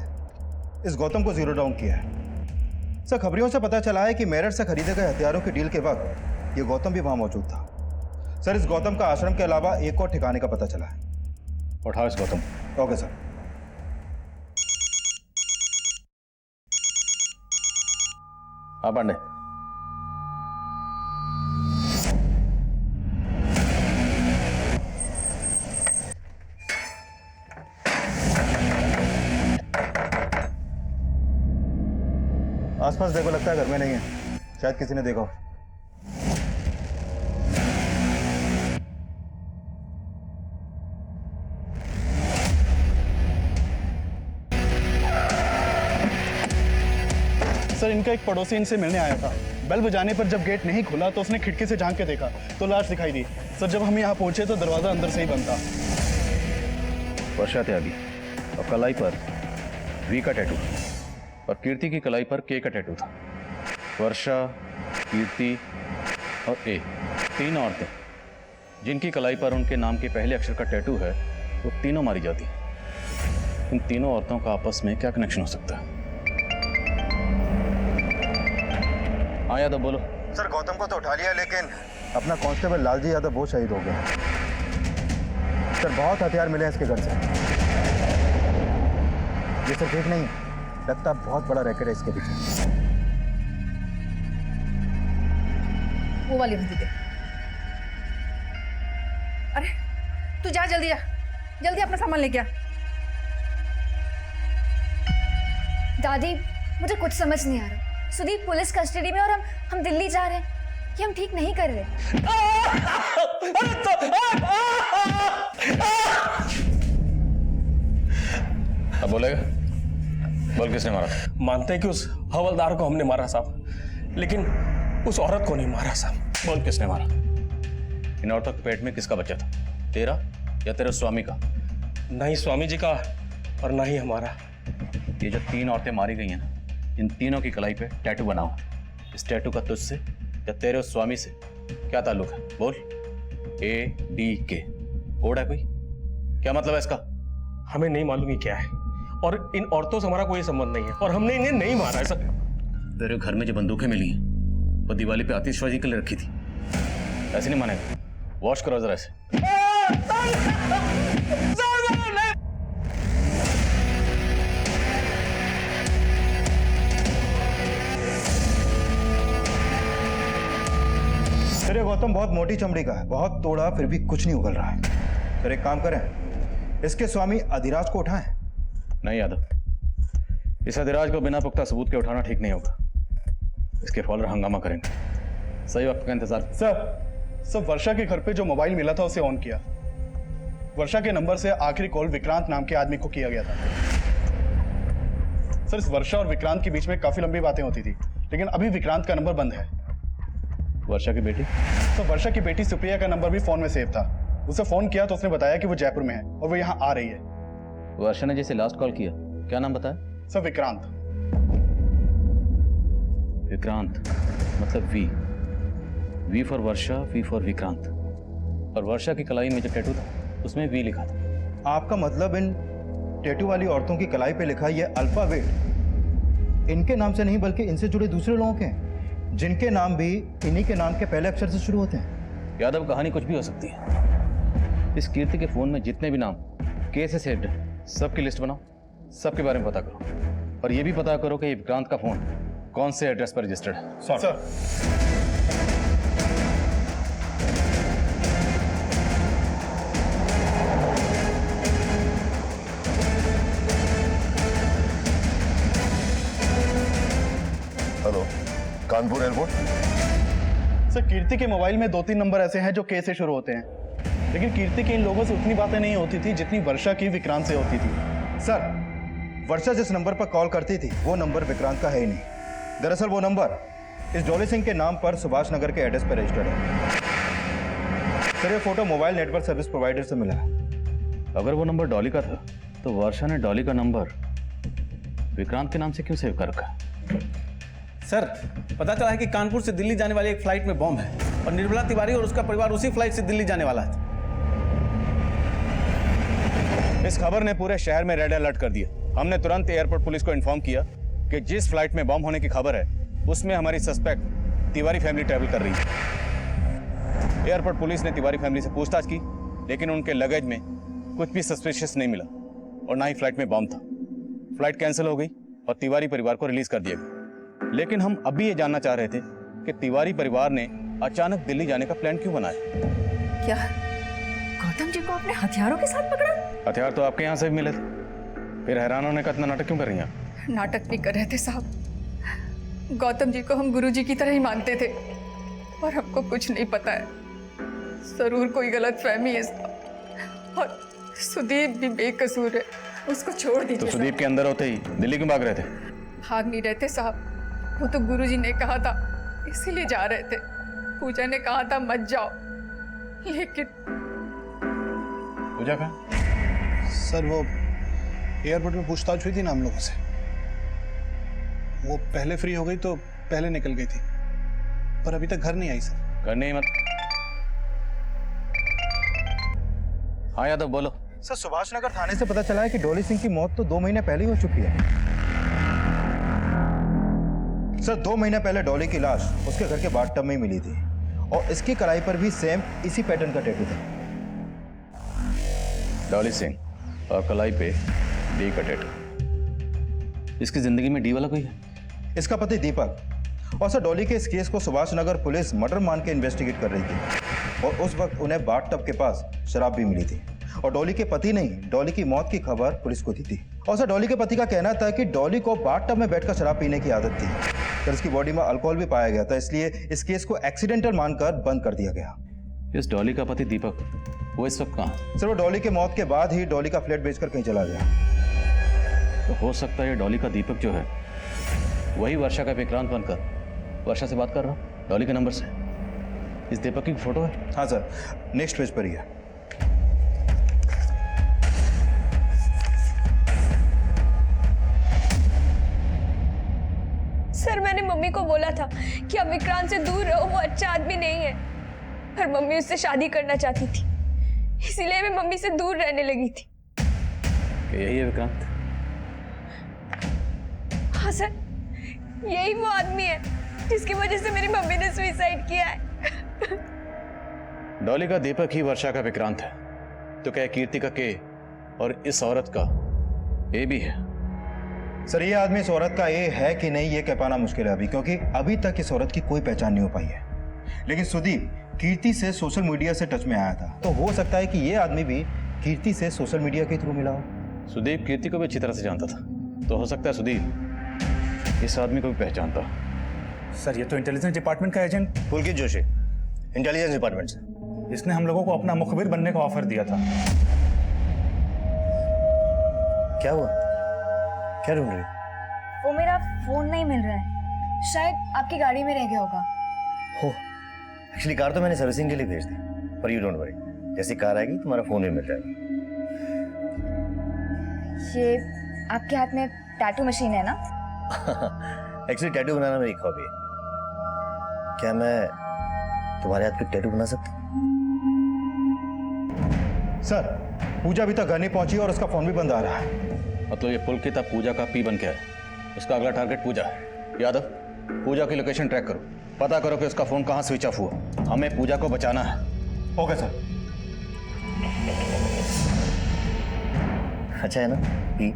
इस गौतम को 0 डाउन किया है। सर, खबरियों से पता चला है कि मेरठ से खरीदे गए हथियारों की डील के वक्त ये गौतम भी वहां मौजूद था। सर, इस गौतम का आश्रम के अलावा एक और ठिकाने का पता चला है। उठाओ इस गौतम। Okay sir. हाँ पांडे, आसपास देखो, लगता है घर में नहीं है, शायद किसी ने देखा हो। सर, इनका एक पड़ोसी इनसे मिलने आया था। बेल बजाने पर जब गेट नहीं खुला तो उसने खिड़की से झांक के देखा तो लाश दिखाई दी। सर, जब हम यहाँ पहुंचे तो दरवाजा अंदर से ही बंद था। वर्षा त्यागी और कलाई पर वी का टैटू और कीर्ति की कलाई पर के का टैटू था। वर्षा, कीर्ति और ए, 3 औरतें जिनकी कलाई पर उनके नाम के पहले अक्षर का टैटू है, वो तीनों मारी जाती हैं। इन तीनों औरतों का आपस में क्या कनेक्शन हो सकता है? हाँ यादव, बोलो। सर, गौतम को तो उठा लिया, लेकिन अपना कांस्टेबल लालजी यादव वो शहीद हो गया। सर, बहुत हथियार मिले हैं इसके घर से। ये सर ठीक नहीं, लगता बहुत बड़ा रैकेट है इसके पीछे। वो वाली भी दे। अरे तू जा, जल्दी जा, जल्दी अपना सामान लेके आ। दादी, मुझे कुछ समझ नहीं आ रहा। सुदीप पुलिस कस्टडी में और हम दिल्ली जा रहे हैं। ये हम ठीक नहीं कर रहे। अब बोलेगा? बोल किसने मारा? मानते हैं कि उस हवलदार को हमने मारा साहब, लेकिन उस औरत को नहीं मारा साहब। बोल किसने मारा? इन औरतों के पेट में किसका बच्चा था? तेरा या तेरे स्वामी का? ना ही स्वामी जी का और ना ही हमारा। ये जो 3 औरतें मारी गई हैं ना, इन तीनों की कलाई पे टैटू बना हुआ। इस टैटू का तुझसे या तेरे उस स्वामी से क्या ताल्लुक है? बोल। ADK कोड है कोई? क्या मतलब है इसका? हमें नहीं मालूम ये क्या है, और इन औरतों से हमारा कोई संबंध नहीं है, और हमने इन्हें नहीं मारा है सर। तेरे घर में जो बंदूकें मिली हैं वो दिवाली पे आतिशबाजी के लिए रखी थी। ऐसे नहीं मानेगा। वॉश करो जरा इसे। फिर ये गौतम बहुत मोटी चमड़ी का है, बहुत तोड़ा फिर भी कुछ नहीं उगल रहा है। फिर एक काम करें, इसके स्वामी अधिराज को उठाएं। नहीं यादव, इस अधिराज को बिना पुख्ता सबूत के उठाना ठीक नहीं होगा। इसके फॉलोअर हंगामा करेंगे। सही वक्त का इंतजार। सर वर्षा के घर पे जो मोबाइल मिला था उसे ऑन किया। वर्षा के नंबर से आखिरी कॉल विक्रांत नाम के आदमी को किया गया था। सर इस वर्षा और विक्रांत के बीच में काफी लंबी बातें होती थी, लेकिन अभी विक्रांत का नंबर बंद है। वर्षा की बेटी? तो वर्षा की बेटी सुप्रिया का नंबर भी फोन में सेव था। उसे फोन किया तो उसने बताया कि वो जयपुर में है और वो यहाँ आ रही है। वर्षा ने जैसे लास्ट कॉल किया, क्या नाम बताया? सर विक्रांत। विक्रांत मतलब V for Varsha, V for Vikrant. और वर्षा की कलाई में जो टैटू था उसमें वी लिखा था। आपका मतलब इन टैटू वाली औरतों की कलाई पे लिखा ये अल्फाबेट इनके नाम से नहीं बल्कि इनसे जुड़े दूसरे लोगों के हैं, जिनके नाम भी इन्हीं के नाम के पहले अक्षर से शुरू होते हैं। यादव, कहानी कुछ भी हो सकती है। इस कीर्ति के फोन में जितने भी नाम के से सेव्ड है, सबकी लिस्ट बनाओ, सबके बारे में पता करो, और ये भी पता करो कि ये विक्रांत का फोन कौन से एड्रेस पर रजिस्टर्ड है। Sir hello, Kanpur airport. Sir Kirti के मोबाइल में 2-3 नंबर ऐसे हैं जो के से शुरू होते हैं, लेकिन कीर्ति की इन लोगों से उतनी बातें नहीं होती थी जितनी वर्षा की विक्रांत से होती थी। सर वर्षा जिस नंबर पर कॉल करती थी वो नंबर विक्रांत का है ही नहीं। दरअसल वो नंबर इस डॉली सिंह के नाम पर सुभाष नगर के एड्रेस पर रजिस्टर्ड है। सर ये photo mobile network service provider से मिला है। अगर वो नंबर डॉली का था तो वर्षा ने डॉली का नंबर विक्रांत के नाम से क्यों सेव कर रखा? सर पता चला है कि कानपुर से दिल्ली जाने वाली एक फ्लाइट में बॉम्ब है और निर्मला तिवारी और उसका परिवार उसी फ्लाइट से दिल्ली जाने वाला है। इस खबर ने पूरे शहर में रेड अलर्ट कर दिया। हमने तुरंत एयरपोर्ट पुलिस को इन्फॉर्म किया कि जिस फ्लाइट में बॉम्ब होने की खबर है उसमें हमारी सस्पेक्ट तिवारी फैमिली ट्रैवल कर रही है। एयरपोर्ट पुलिस ने तिवारी फैमिली से पूछताछ की, लेकिन उनके लगेज में कुछ भी सस्पिशियस नहीं मिला और ना ही फ्लाइट में बॉम्ब था। फ्लाइट कैंसिल हो गई और तिवारी परिवार को रिलीज कर दिया गया। लेकिन हम अभी ये जानना चाह रहे थे कि तिवारी परिवार ने अचानक दिल्ली जाने का प्लान क्यों बनाया। क्या गौतम जी को अपने हथियारों के साथ पकड़ा? हथियार तो आपके यहाँ से भी मिले थे, फिर हैरान होने का इतना नाटक क्यों कर रही हैं आप? नाटक नहीं कर रहे थे साहब। गौतम जी को हम गुरुजी की तरह ही मानते थे और हमको कुछ नहीं पता है। जरूर कोई गलत फहमी है साहब। और सुदीप भी बेकसूर है, उसको छोड़ दीजिए। तो सुदीप के अंदर होते ही दिल्ली क्यों भाग रहे थे? भाग नहीं रहे थे साहब, वो तो गुरुजी ने कहा था इसीलिए जा रहे थे। पूजा ने कहा था मत जाओ, लेकिन पूजा का? सर वो एयरपोर्ट में पूछताछ हुई थी ना हम लोगों से, वो पहले फ्री हो गई तो पहले निकल गई थी, पर अभी तक घर नहीं आई सर। घर नहीं मत। हाँ यादव बोलो। सर सुभाष नगर थाने से पता चला है कि डॉली सिंह की मौत तो 2 महीने पहले ही हो चुकी है। सर 2 महीने पहले डॉली की लाश उसके घर के बाथटब में ही मिली थी और इसकी कलाई पर भी सेम इसी पैटर्न का टैटू था। डॉली सिंह और कलाई पे डी का टैटू। इसकी जिंदगी में डी वाला कोई है? इसका पति दीपक। और सर डॉली के इस केस को सुभाष नगर पुलिस मर्डर मान के इन्वेस्टिगेट कर रही थी और उस वक्त उन्हें बाथटब के पास शराब भी मिली थी और डॉली के पति ने डॉली की मौत की खबर पुलिस को दी थी। और सर डॉली के पति का कहना था कि डॉली को बाथटब में बैठकर शराब पीने की आदत थी। सर उसकी बॉडी में अल्कोहल भी पाया गया था, इसलिए इस केस को एक्सीडेंटल मानकर बंद कर दिया गया। इस डॉली का पति दीपक वो इस वक्त कहाँ? सर वो डॉली के मौत के बाद ही डॉली का फ्लैट बेचकर कहीं चला गया। तो हो सकता है ये डॉली का दीपक जो है वही वर्षा का विक्रांत बनकर वर्षा से बात कर रहा हूँ डॉली के नंबर से। इस दीपक की फोटो है। हाँ सर, नेक्स्ट पेज पर ही है। सर मैंने मम्मी को बोला था कि अब विक्रांत से दूर रहो, वो अच्छा आदमी नहीं है। पर मम्मी उससे शादी करना चाहती थी, इसीलिए मैं मम्मी से दूर रहने लगी थी। यही है विक्रांत? हाँ सर, यही वो आदमी है जिसकी वजह से मेरी मम्मी ने सुसाइड किया है। डॉली का दीपक ही वर्षा का विक्रांत है, तो क्या कीर्ति का के और इस औरत का ए भी है? सर ये आदमी इस औरत का ए है कि नहीं ये कह पाना मुश्किल है अभी, क्योंकि अभी तक इस औरत की कोई पहचान नहीं हो पाई है। लेकिन सुदीप कीर्ति से सोशल मीडिया से टच में आया था, तो हो सकता है कि ये आदमी भी कीर्ति से सोशल मीडिया के थ्रू मिला हो। सुदीप कीर्ति को भी अच्छी तरह से जानता था, तो हो सकता है सुदीप इस आदमी को भी पहचानता। सर ये तो इंटेलिजेंस डिपार्टमेंट का एजेंट पुलकित जोशी, इंटेलिजेंस डिपार्टमेंट से। इसने हम लोगों को अपना मुखबिर बनने का ऑफर दिया था। क्या हुआ? क्या ढूंढ रही? वो मेरा फोन नहीं मिल रहा है, शायद आपकी गाड़ी में रह गया होगा। हो, एक्चुअली कार तो मैंने सर्विसिंग के लिए भेज दी, पर यू डोंट वरी, जैसी कार आएगी तुम्हारा फोन भी मिल जाएगा। ये आपके हाथ में टैटू मशीन है ना? एक्चुअली टैटू बनाना मेरी हॉबी है। क्या मैं तुम्हारे हाथ पे टैटू बना सकता हूँ? सर पूजा अभी तक घर नहीं पहुंची और उसका फोन भी बंद आ रहा है। मतलब ये पुलकित अब पूजा का पी बन के है, उसका अगला टारगेट पूजा है। यादव, पूजा की लोकेशन ट्रैक करो, पता करो कि उसका फोन कहाँ स्विच ऑफ हुआ। हमें पूजा को बचाना है। Okay sir. अच्छा है ना पी?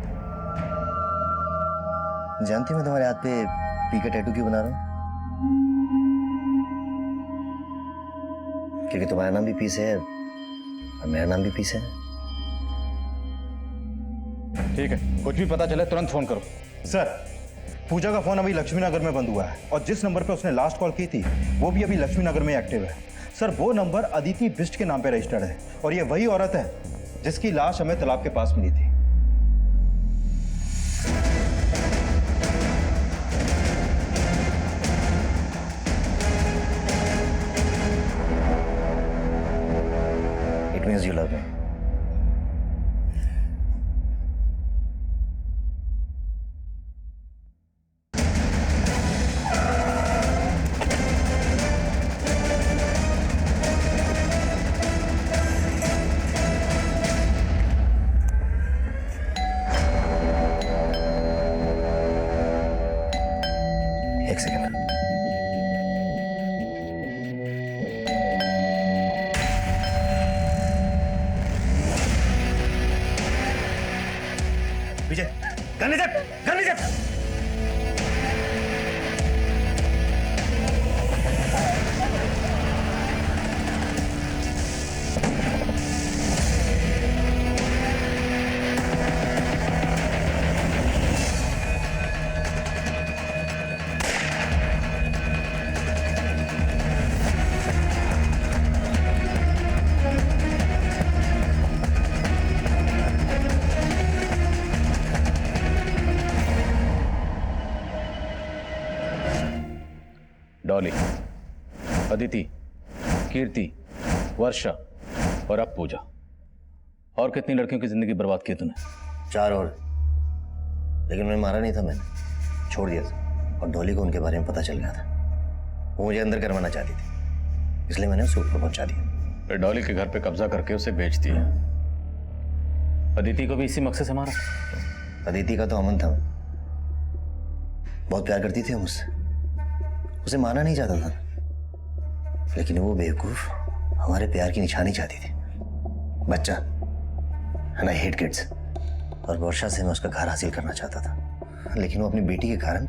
जानती हूँ मैं तुम्हारे हाथ पे पी का टैटू क्यों बना रहा हूँ? क्योंकि तुम्हारा नाम भी पी से है और मेरा नाम भी पी से है। ठीक है, कुछ भी पता चले तुरंत फोन करो। सर पूजा का फोन अभी लक्ष्मी नगर में बंद हुआ है और जिस नंबर पे उसने लास्ट कॉल की थी वो भी अभी लक्ष्मी नगर में एक्टिव है। सर वो नंबर अदिति बिष्ट के नाम पे रजिस्टर्ड है और ये वही औरत है जिसकी लाश हमें तालाब के पास मिली थी। It means you love me. एक सेकंड। विजय, गन लीजिए, गन लीजिए। डॉली, अदिति, कीर्ति, वर्षा और अब पूजा। और कितनी लड़कियों की जिंदगी बर्बाद की तूने? 4 और, लेकिन मैं मारा नहीं था, मैंने छोड़ दिया था। और डॉली को उनके बारे में पता चल गया था। वो मुझे अंदर करवाना चाहती थी, इसलिए मैंने उसे ऊपर पहुंचा दिया। फिर डॉली के घर पे कब्जा करके उसे बेच दिया। अदिति को भी इसी मकसद से मारा? अदिति का तो अमन था, बहुत प्यार करती थी मुझसे, उसे मारना नहीं चाहता था, लेकिन वो बेवकूफ हमारे प्यार की निशानी चाहती थी। बच्चा, एंड आई हेट किड्स। और वर्षा से मैं उसका घर हासिल करना चाहता था, लेकिन वो अपनी बेटी के कारण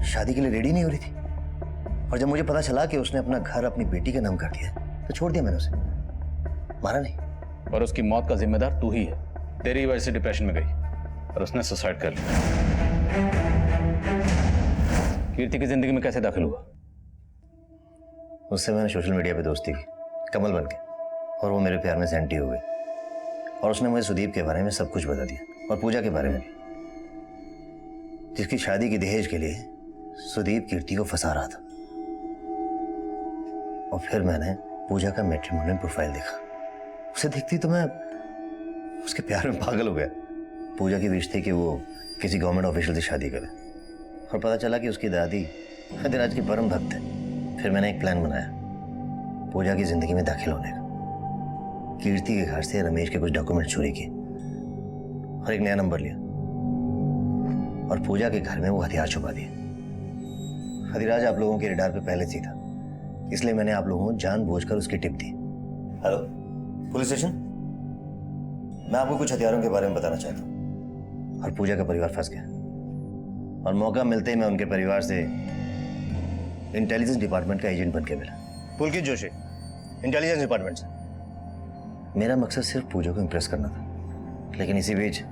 शादी के लिए रेडी नहीं हो रही थी। और जब मुझे पता चला कि उसने अपना घर अपनी बेटी के नाम कर दिया, तो छोड़ दिया मैंने उसे, मारा नहीं। और उसकी मौत का जिम्मेदार तू ही है। तेरी वजह से डिप्रेशन में गई और उसने सुसाइड कर लिया। कीर्ति की जिंदगी में कैसे दाखिल हुआ? उससे मैंने सोशल मीडिया पे दोस्ती की, कमल बन के, और वो मेरे प्यार में सेंटी हो गई। और उसने मुझे सुदीप के बारे में सब कुछ बता दिया और पूजा के बारे में भी। जिसकी शादी की दहेज के लिए सुदीप कीर्ति को फंसा रहा था। और फिर मैंने पूजा का मैट्रिमोनियल प्रोफाइल देखा। उसे देखती तो मैं उसके प्यार में पागल हो गया। पूजा की विश थी कि वो किसी गवर्नमेंट ऑफिशियल से शादी करे, और पता चला कि उसकी दादी अधिराज की परम भक्त है। फिर मैंने एक प्लान बनाया पूजा की जिंदगी में दाखिल होने का। कीर्ति के घर से रमेश के कुछ डॉक्यूमेंट चोरी किए और एक नया नंबर लिया, और पूजा के घर में वो हथियार छुपा दिए। अधिराज आप लोगों के रडार पे पहले से ही था, इसलिए मैंने आप लोगों को जानबूझकर उसकी टिप दी। हेलो पुलिस स्टेशन, मैं आपको कुछ हथियारों के बारे में बताना चाहता हूँ। और पूजा का परिवार फंस गया, और मौका मिलते ही मैं उनके परिवार से इंटेलिजेंस डिपार्टमेंट का एजेंट बन के मिला। पुलकित जोशी, इंटेलिजेंस डिपार्टमेंट से। मेरा मकसद सिर्फ पूजा को इंप्रेस करना था, लेकिन इसी बीच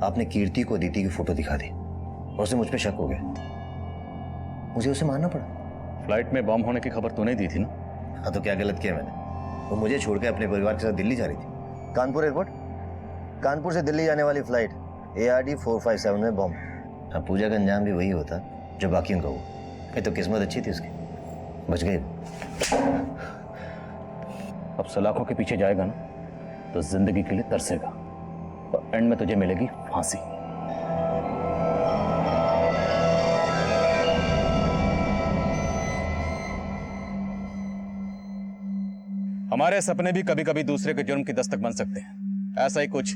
आपने कीर्ति को अदिति की फोटो दिखा दी और उसे मुझ पे शक हो गया। मुझे उसे मारना पड़ा। फ्लाइट में बम होने की खबर तूने दी थी ना? हाँ, तो क्या गलत किया मैंने? वो मुझे छोड़ के अपने परिवार के साथ दिल्ली जा रही थी। कानपुर एयरपोर्ट, कानपुर से दिल्ली जाने वाली फ्लाइट ARD 457 में बम। हाँ, पूजा का अंजाम भी वही होता जो बाकियों का हुआ। ये तो किस्मत अच्छी थी उसकी, बच गई। अब सलाखों के पीछे जाएगा ना तो जिंदगी के लिए तरसेगा, और एंड में तुझे मिलेगी फांसी। हमारे सपने भी कभी कभी दूसरे के जुर्म की दस्तक बन सकते हैं। ऐसा ही कुछ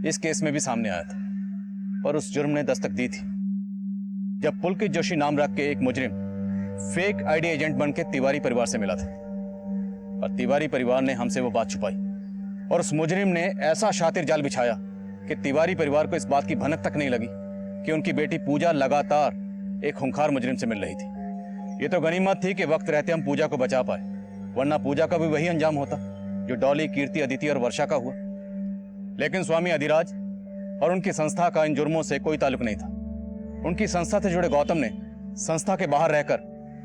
इस केस में भी सामने आया था, और उस जुर्म ने दस्तक दी थी जब पुलकित जोशी नाम रख के एक मुजरिम फेक आईडी एजेंट बन के तिवारी परिवार से मिला था, और तिवारी परिवार ने हमसे वो बात छुपाई, और उस मुजरिम ने ऐसा शातिर जाल बिछाया कि तिवारी परिवार को इस बात की भनक तक नहीं लगी कि उनकी बेटी पूजा लगातार एक खूंखार मुजरिम से मिल रही थी। ये तो गनीमत थी कि वक्त रहते हम पूजा को बचा पाए, वरना पूजा का भी वही अंजाम होता जो डॉली, कीर्ति, अदिति और वर्षा का हुआ। लेकिन स्वामी अधिराज और उनकी संस्था का इन जुर्मों से कोई ताल्लुक नहीं था। उनकी संस्था से जुड़े गौतम ने संस्था के बाहर रहकर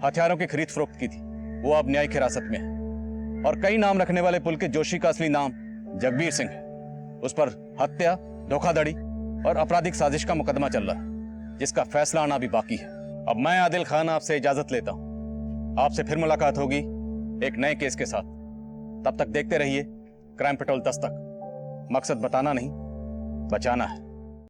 हथियारों की खरीद फरोख्त की थी। वो अब न्यायिक हिरासत में है, और कई नाम रखने वाले पुलकित जोशी का असली नाम जगबीर सिंह है। उस पर हत्या, धोखाधड़ी और आपराधिक साजिश का मुकदमा चल रहा है, जिसका फैसला आना भी बाकी है। अब मैं आदिल खान आपसे इजाजत लेता हूं। आपसे फिर मुलाकात होगी एक नए केस के साथ। तब तक देखते रहिए क्राइम पेट्रोल दस्तक। मकसद बताना नहीं, बचाना है।